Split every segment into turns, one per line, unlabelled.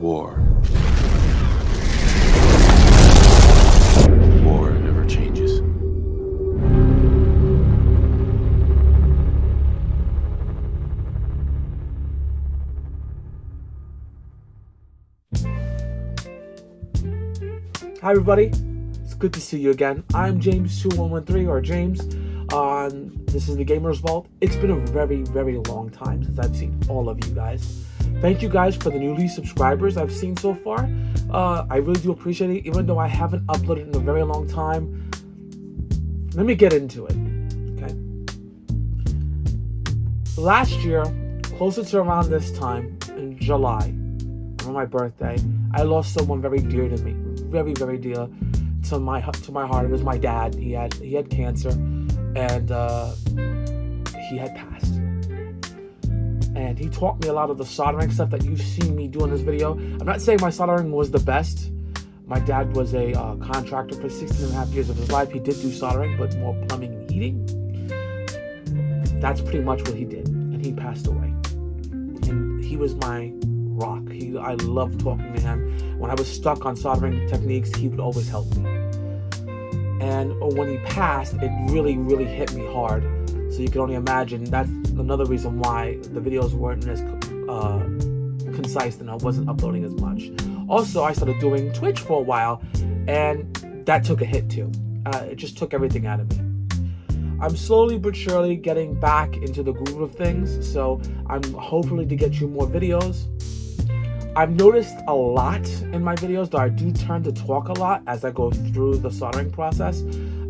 War. War never changes.
Hi everybody, it's good to see you again. I'm James2113 or James. This is the Gamers Vault. It's been a very, very long time since I've seen all of you guys. Thank you guys for the newly subscribers I've seen so far. I really do appreciate it, even though I haven't uploaded in a very long time. Let me get into it, okay? Last year, closer to around this time, in July, on my birthday, I lost someone very dear to me. Very, very dear to my heart. It was my dad. He had cancer, and he had passed. And he taught me a lot of the soldering stuff that you've seen me do in this video. I'm not saying my soldering was the best. My dad was a contractor for 16 and a half years of his life. He did do soldering, but more plumbing and heating. That's pretty much what he did, and he passed away. And he was my rock. I loved talking to him. When I was stuck on soldering techniques, he would always help me. And when he passed, it really, really hit me hard. So you can only imagine that's another reason why the videos weren't as concise and I wasn't uploading as much. Also, I started doing Twitch for a while, and that took a hit too. It just took everything out of me. I'm slowly but surely getting back into the groove of things, so I'm hopefully to get you more videos. I've noticed a lot in my videos that I do tend to talk a lot as I go through the soldering process.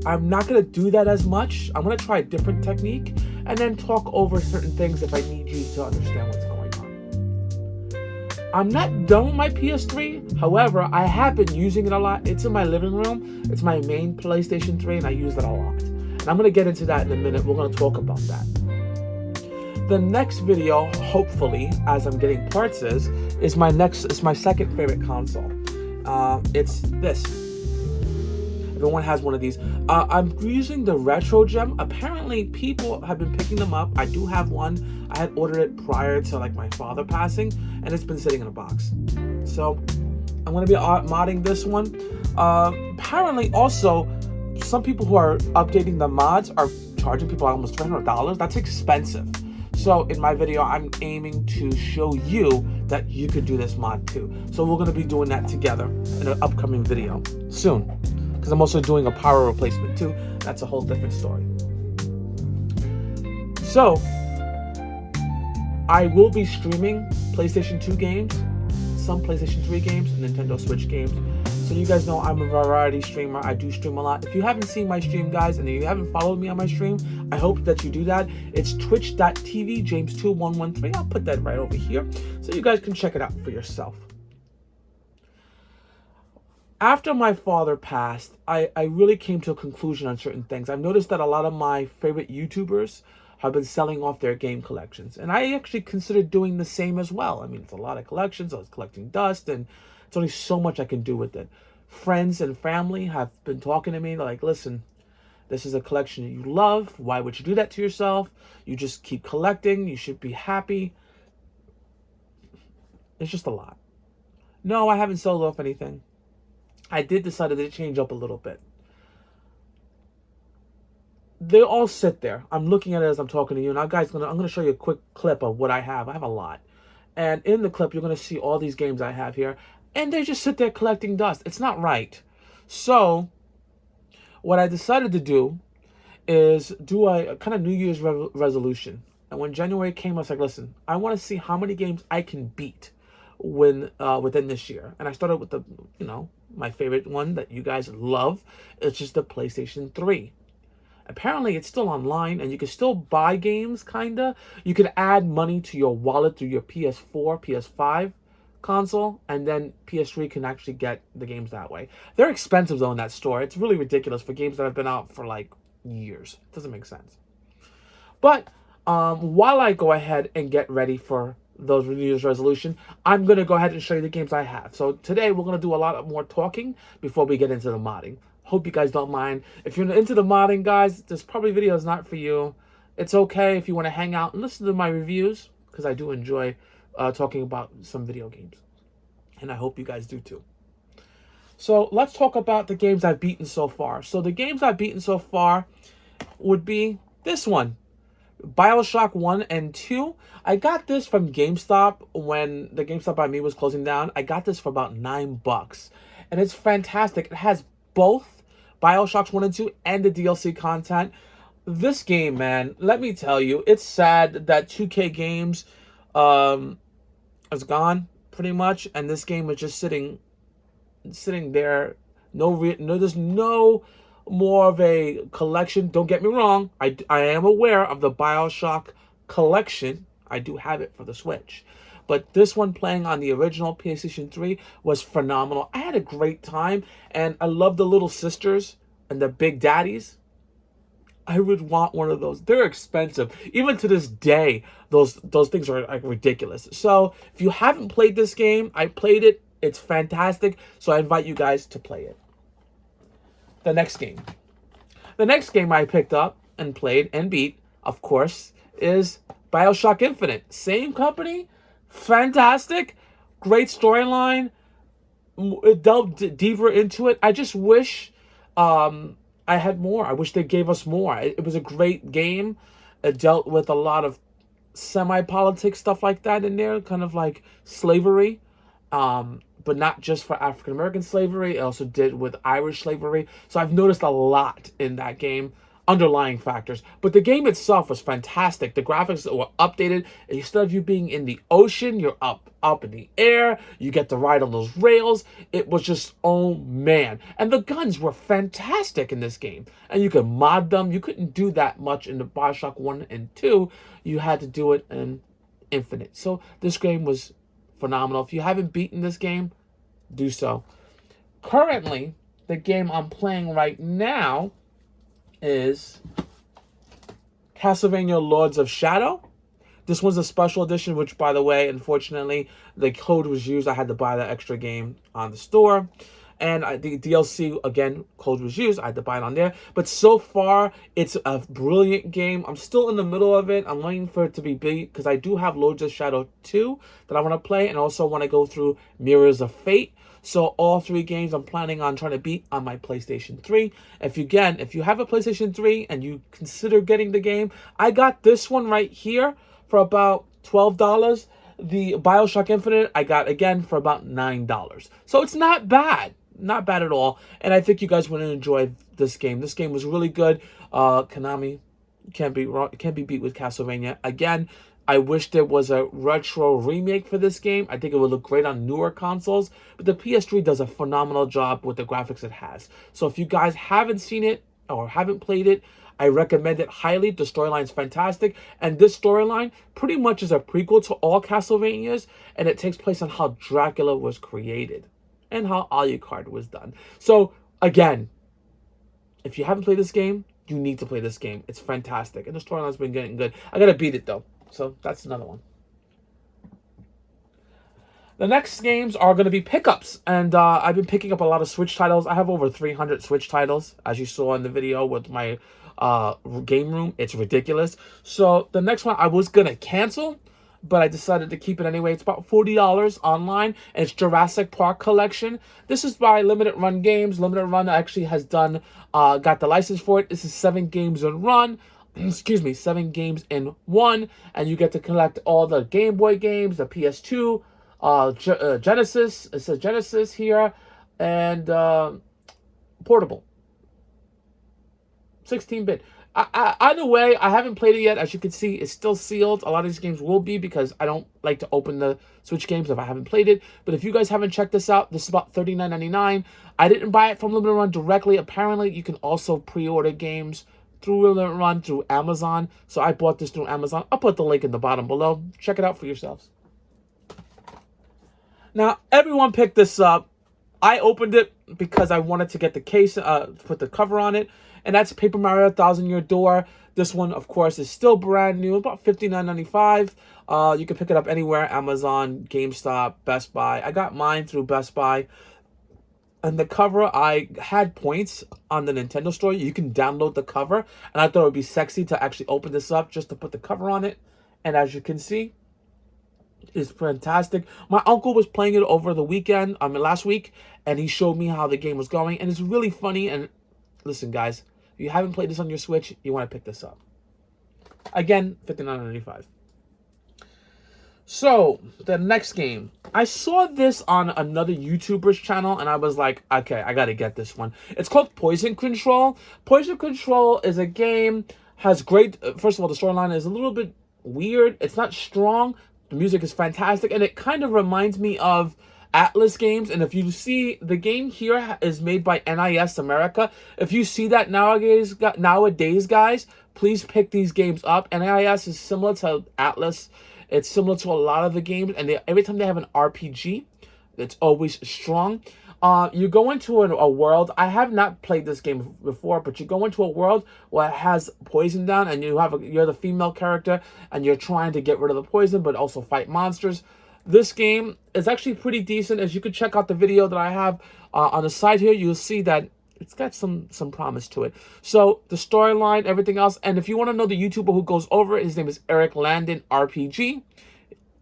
I'm not going to do that as much. I'm going to try a different technique and then talk over certain things if I need you to understand what's going on. I'm not done with my PS3. However, I have been using it a lot. It's in my living room. It's my main PlayStation 3 and I use it a lot. And I'm going to get into that in a minute. We're going to talk about that. The next video, hopefully, as I'm getting parts is my second favorite console. It's this. Everyone has one of these. I'm using the Retro Gem. Apparently, people have been picking them up. I do have one. I had ordered it prior to my father passing, and it's been sitting in a box. So I'm going to be modding this one. Apparently, also, some people who are updating the mods are charging people almost $300. That's expensive. So in my video, I'm aiming to show you that you could do this mod too. So we're going to be doing that together in an upcoming video soon. Because I'm also doing a power replacement too. That's a whole different story. So I will be streaming PlayStation 2 games, some PlayStation 3 games, and Nintendo Switch games. So you guys know I'm a variety streamer. I do stream a lot. If you haven't seen my stream, guys, and you haven't followed me on my stream, I hope that you do that. It's twitch.tv, James2113. I'll put that right over here so you guys can check it out for yourself. After my father passed, I really came to a conclusion on certain things. I've noticed that a lot of my favorite YouTubers have been selling off their game collections. And I actually considered doing the same as well. I mean, it's a lot of collections. I was collecting dust, and it's only so much I can do with it. Friends and family have been talking to me like, listen, this is a collection that you love. Why would you do that to yourself? You just keep collecting. You should be happy. It's just a lot. No, I haven't sold off anything. I did decide to change up a little bit. They all sit there. I'm looking at it as I'm talking to you. Now, guys, I'm going to show you a quick clip of what I have. I have a lot. And in the clip, you're going to see all these games I have here. And they just sit there collecting dust. It's not right. So what I decided to do is do a kind of New Year's resolution. And when January came, I was like, listen, I want to see how many games I can beat within this year. And I started with my favorite one that you guys love. It's just the PlayStation 3. Apparently, it's still online, and you can still buy games, kinda. You can add money to your wallet through your PS4, PS5 console, and then PS3 can actually get the games that way. They're expensive, though, in that store. It's really ridiculous for games that have been out for, years. It doesn't make sense. But while I go ahead and get ready for those New Year's resolution, I'm going to go ahead and show you the games I have. So today, we're going to do a lot more talking before we get into the modding. Hope you guys don't mind. If you're into the modding, guys, this probably video is not for you. It's okay if you want to hang out and listen to my reviews, because I do enjoy talking about some video games. and I hope you guys do too. So let's talk about the games I've beaten so far. So the games I've beaten so far would be this one, BioShock 1 and 2. I got this from GameStop when the GameStop by me was closing down. I got this for about $9. And it's fantastic. It has both BioShocks 1 and 2 and the DLC content. This game, man, let me tell you, it's sad that 2K Games is gone pretty much, and this game is just sitting there. No, there's no more of a collection. Don't get me wrong. I am aware of the BioShock collection. I do have it for the Switch. But this one playing on the original PlayStation 3 was phenomenal. I had a great time, and I love the little sisters and the big daddies. I would want one of those. They're expensive. Even to this day, those things are like ridiculous. So if you haven't played this game, I played it. It's fantastic. So I invite you guys to play it. The next game. The next game I picked up and played and beat, of course, is BioShock Infinite. Same company. Fantastic. Great storyline. It delved deeper into it. I just wish I had more. I wish they gave us more. It was a great game. It dealt with a lot of semi-politics stuff like that in there, kind of like slavery, but not just for African American slavery. It also did with Irish slavery. So I've noticed a lot in that game, underlying factors. But the game itself was fantastic. The graphics were updated. Instead of you being in the ocean, you're up in the air. You get to ride on those rails. It was just, oh man. And the guns were fantastic in this game. And you could mod them. You couldn't do that much in the BioShock 1 and 2. You had to do it in Infinite. So this game was phenomenal. If you haven't beaten this game, do so. Currently, the game I'm playing right now is Castlevania Lords of Shadow. This one's a special edition, which, by the way, unfortunately, the code was used. I had to buy that extra game on the store. And the DLC, again, code was used. I had to buy it on there. But so far, it's a brilliant game. I'm still in the middle of it. I'm waiting for it to be beat because I do have Lords of Shadow 2 that I want to play. And also want to go through Mirrors of Fate. So all three games I'm planning on trying to beat on my PlayStation 3. If you have a PlayStation 3 and you consider getting the game, I got this one right here for about $12. The BioShock Infinite I got again for about $9. So it's not bad. Not bad at all. And I think you guys would enjoy this game. This game was really good. Konami can't be beat with Castlevania. Again, I wish there was a retro remake for this game. I think it would look great on newer consoles. But the PS3 does a phenomenal job with the graphics it has. So if you guys haven't seen it or haven't played it, I recommend it highly. The storyline's fantastic. And this storyline pretty much is a prequel to all Castlevanias. And it takes place on how Dracula was created and how Alucard was done. So, again, if you haven't played this game, you need to play this game. It's fantastic. And the storyline's been getting good. I gotta beat it, though. So, that's another one. The next games are going to be pickups. And I've been picking up a lot of Switch titles. I have over 300 Switch titles, as you saw in the video with my game room. It's ridiculous. So, the next one I was going to cancel, but I decided to keep it anyway. It's about $40 online, and it's Jurassic Park Collection. This is by Limited Run Games. Limited Run actually has done, got the license for it. This is 7 games in run. Excuse me, 7 games in one, and you get to collect all the Game Boy games, the PS2, Genesis. It says Genesis here, and portable. 16-bit. Either way, I haven't played it yet. As you can see, it's still sealed. A lot of these games will be because I don't like to open the Switch games if I haven't played it. But if you guys haven't checked this out, this is about $39.99. I didn't buy it from Limited Run directly. Apparently, you can also pre-order games through Limited Run through Amazon. So I bought this through Amazon. I'll put the link in the bottom below. Check it out for yourselves. Now, everyone picked this up. I opened it because I wanted to get the case, put the cover on it. And that's Paper Mario Thousand Year Door. This one, of course, is still brand new, about $59.95. You can pick it up anywhere, Amazon, GameStop, Best Buy. I got mine through Best Buy. And the cover, I had points on the Nintendo store. You can download the cover. And I thought it would be sexy to actually open this up just to put the cover on it. And as you can see, is fantastic. My uncle was playing it over the weekend, last week, and he showed me how the game was going, and it's really funny. And listen, guys, if you haven't played this on your Switch, you want to pick this up. Again, $59.95. So, the next game. I saw this on another YouTuber's channel, and I was like, okay, I gotta get this one. It's called Poison Control. Poison Control is a game, has great, first of all, the storyline is a little bit weird. It's not strong. The music is fantastic, and it kind of reminds me of Atlas games. And if you see, the game here is made by NIS America. If you see that nowadays, guys, please pick these games up. NIS is similar to Atlas. It's similar to a lot of the games, and every time they have an RPG, it's always strong. You go into a world. I have not played this game before, but you go into a world where it has poison down, and you're the female character, and you're trying to get rid of the poison, but also fight monsters. This game is actually pretty decent. As you can check out the video that I have on the side here, you'll see that it's got some promise to it. So the storyline, everything else, and if you want to know the YouTuber who goes over it, his name is Eric Landon RPG.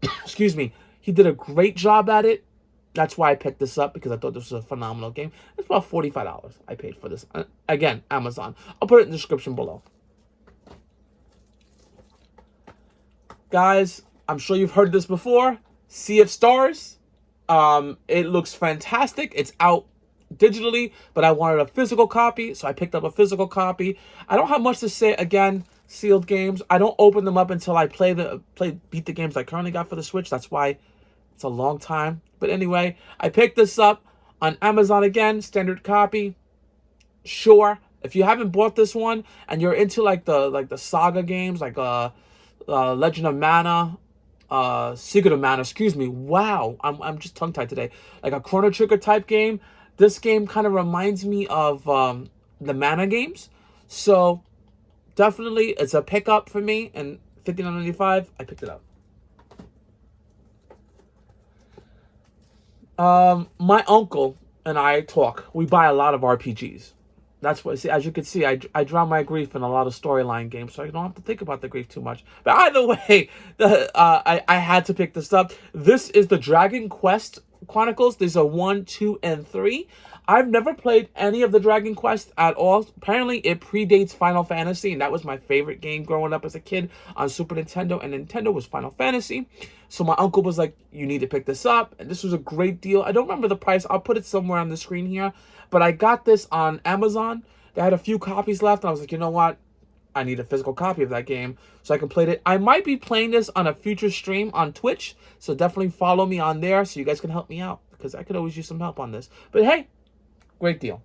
Excuse me. He did a great job at it. That's why I picked this up, because I thought this was a phenomenal game. It's about $45 I paid for this. Again, Amazon. I'll put it in the description below. Guys, I'm sure you've heard this before. Sea of Stars. It looks fantastic. It's out digitally, but I wanted a physical copy, so I picked up a physical copy. I don't have much to say. Again, sealed games, I don't open them up until I beat the games I currently got for the Switch. That's why it's a long time. But anyway, I picked this up on Amazon again, standard copy. Sure, if you haven't bought this one and you're into like the saga games, like Legend of Mana, Secret of Mana, excuse me. Wow, I'm just tongue tied today. Like a Chrono Trigger type game. This game kind of reminds me of the Mana games. So definitely, it's a pickup for me. And $59.95, I picked it up. My uncle and I talk. We buy a lot of RPGs. That's what, see, as you can see, I drown my grief in a lot of storyline games, so I don't have to think about the grief too much. But either way, I had to pick this up. This is the Dragon Quest Chronicles. These are 1, 2, and 3. I've never played any of the Dragon Quest at all. Apparently, it predates Final Fantasy, and that was my favorite game growing up as a kid on Super Nintendo, and Nintendo was Final Fantasy. So my uncle was like, you need to pick this up, and this was a great deal. I don't remember the price. I'll put it somewhere on the screen here, but I got this on Amazon. They had a few copies left, and I was like, you know what? I need a physical copy of that game so I can play it. I might be playing this on a future stream on Twitch, so definitely follow me on there so you guys can help me out, because I could always use some help on this. But hey, great deal.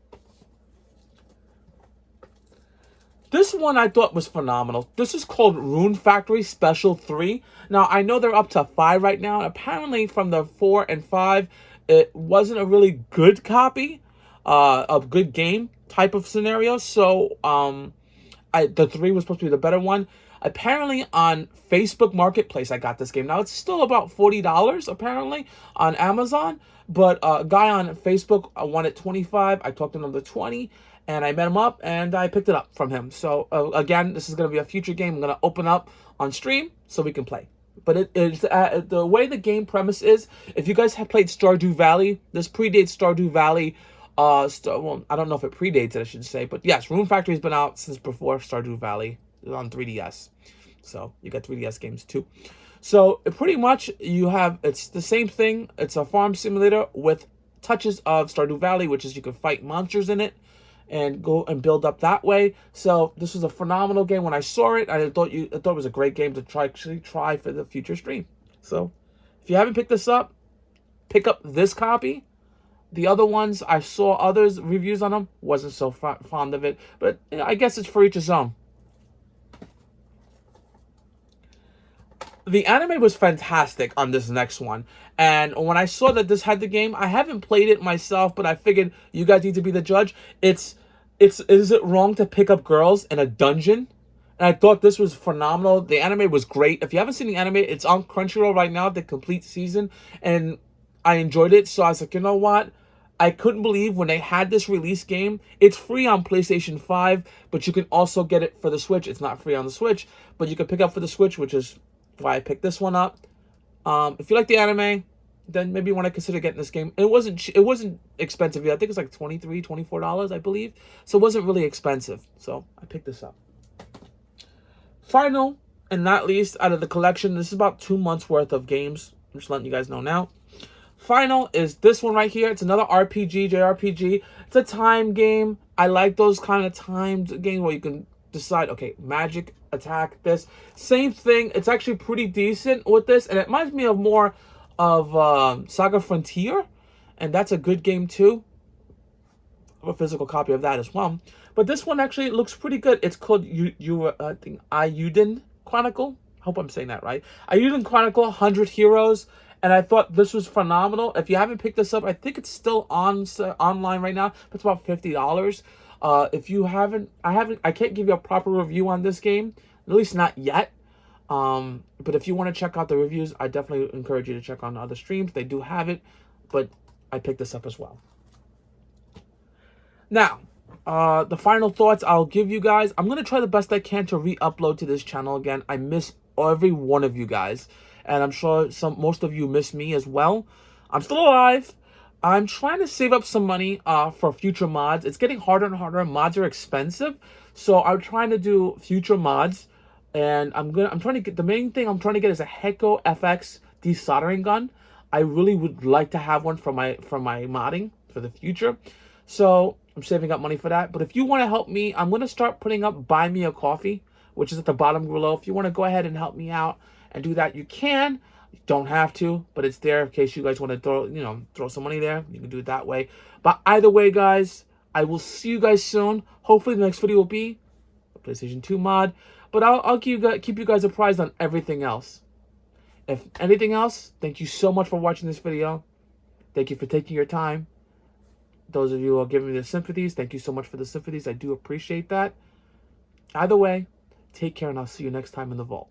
This one I thought was phenomenal. This is called Rune Factory Special 3. Now, I know they're up to 5 right now. Apparently, from the 4 and 5, it wasn't a really good copy, a good game type of scenario. So, the 3 was supposed to be the better one. Apparently, on Facebook Marketplace, I got this game. Now, it's still about $40, apparently, on Amazon. But a guy on Facebook wanted $25. I talked to him to $20. And I met him up, and I picked it up from him. So, again, this is going to be a future game I'm going to open up on stream so we can play. But it's the way the game premise is, if you guys have played Stardew Valley, this predates Stardew Valley. Well, I don't know if it predates it, I should say. But yes, Rune Factory has been out since before Stardew Valley on 3DS. So, you got 3DS games too. So, pretty much, it's the same thing. It's a farm simulator with touches of Stardew Valley, which is you can fight monsters in it and go and build up that way. So this was a phenomenal game. When I saw it, I thought it was a great game to try for the future stream. So if you haven't picked this up, pick up this copy. The other ones, I saw others reviews on them, wasn't so fond of it, but you know, I guess it's for each his own. The anime was fantastic on this next one. And when I saw that this had the game, I haven't played it myself, but I figured you guys need to be the judge. Is it wrong to pick up girls in a dungeon? And I thought this was phenomenal. The anime was great. If you haven't seen the anime, it's on Crunchyroll right now, the complete season. And I enjoyed it. So I was like, you know what? I couldn't believe when they had this release game. It's free on PlayStation 5, but you can also get it for the Switch. It's not free on the Switch, but you can pick up for the Switch, which is why I picked this one up. If you like the anime, then maybe you want to consider getting this game. It wasn't expensive. I think it's like $24, I believe. So it wasn't really expensive. So I picked this up. Final and not least out of the collection, this is about 2 months worth of games. I'm just letting you guys know now. Final is this one right here. It's another RPG, JRPG. It's a time game. I like those kind of timed games where you can decide, okay, magic, attack, this. Same thing. It's actually pretty decent with this, and it reminds me of more of Saga Frontier, and that's a good game too. I have a physical copy of that as well. But this one actually looks pretty good. It's called I think Ayuden Chronicle. I hope I'm saying that right. Ayuden Chronicle 100 Heroes. And I thought this was phenomenal. If you haven't picked this up, I think it's still online right now. It's about $50. If you haven't, I can't give you a proper review on this game, at least not yet. But if you want to check out the reviews, I definitely encourage you to check on other streams. They do have it, but I picked this up as well. Now, the final thoughts I'll give you guys. I'm gonna try the best I can to re-upload to this channel again. I miss every one of you guys, and I'm sure most of you miss me as well. I'm still alive. I'm trying to save up some money for future mods. It's getting harder and harder. Mods are expensive, so I'm trying to do future mods. And I'm trying to get, the main thing I'm trying to get is a Heko FX desoldering gun. I really would like to have one for my modding for the future. So I'm saving up money for that. But if you want to help me, I'm going to start putting up Buy Me a Coffee, which is at the bottom below. If you want to go ahead and help me out and do that, you can. You don't have to, but it's there in case you guys want to throw some money there. You can do it that way. But either way, guys, I will see you guys soon. Hopefully the next video will be a PlayStation 2 mod. But I'll keep you guys apprised on everything else. If anything else, thank you so much for watching this video. Thank you for taking your time. Those of you who are giving me the sympathies, thank you so much for the sympathies. I do appreciate that. Either way, take care, and I'll see you next time in the vault.